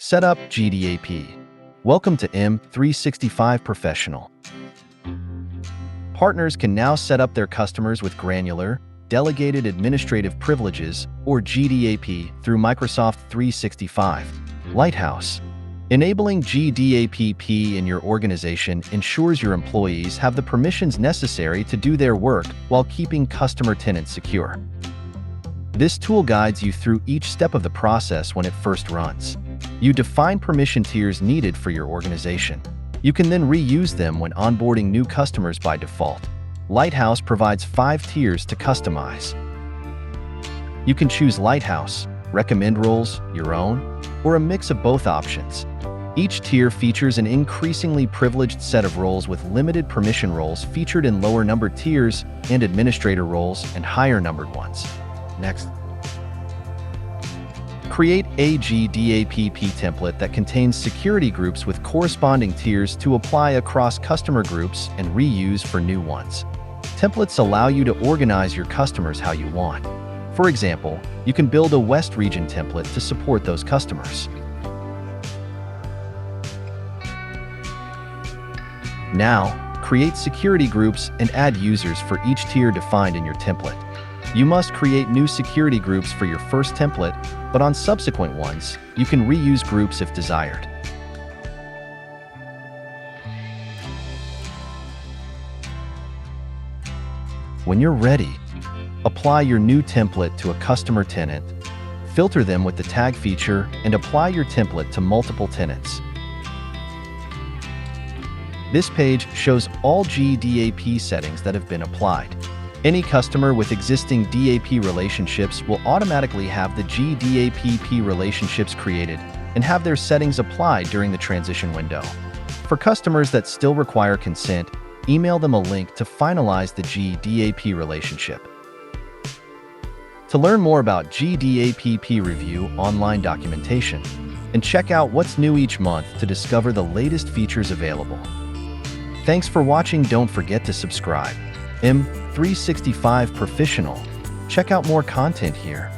Set up GDAP. Welcome to M365 Professional. Partners can now set up their customers with granular, delegated administrative privileges, or GDAP, through Microsoft 365. Lighthouse. Enabling GDAP in your organization ensures your employees have the permissions necessary to do their work while keeping customer tenants secure. This tool guides you through each step of the process when it first runs. You define permission tiers needed for your organization. You can then reuse them when onboarding new customers by default. Lighthouse provides 5 tiers to customize. You can choose Lighthouse, recommend roles, your own, or a mix of both options. Each tier features an increasingly privileged set of roles, with limited permission roles featured in lower numbered tiers and administrator roles and higher numbered ones. Next, create a GDAP template that contains security groups with corresponding tiers to apply across customer groups and reuse for new ones. Templates allow you to organize your customers how you want. For example, you can build a West region template to support those customers. Now, create security groups and add users for each tier defined in your template. You must create new security groups for your first template, but on subsequent ones, you can reuse groups if desired. When you're ready, apply your new template to a customer tenant, filter them with the tag feature, and apply your template to multiple tenants. This page shows all GDAP settings that have been applied. Any customer with existing DAP relationships will automatically have the GDAP relationships created and have their settings applied during the transition window. For customers that still require consent, email them a link to finalize the GDAP relationship. To learn more about GDAP, review online documentation and check out what's new each month to discover the latest features available. Thanks for watching. Don't forget to subscribe. M365 Professional. Check out more content here.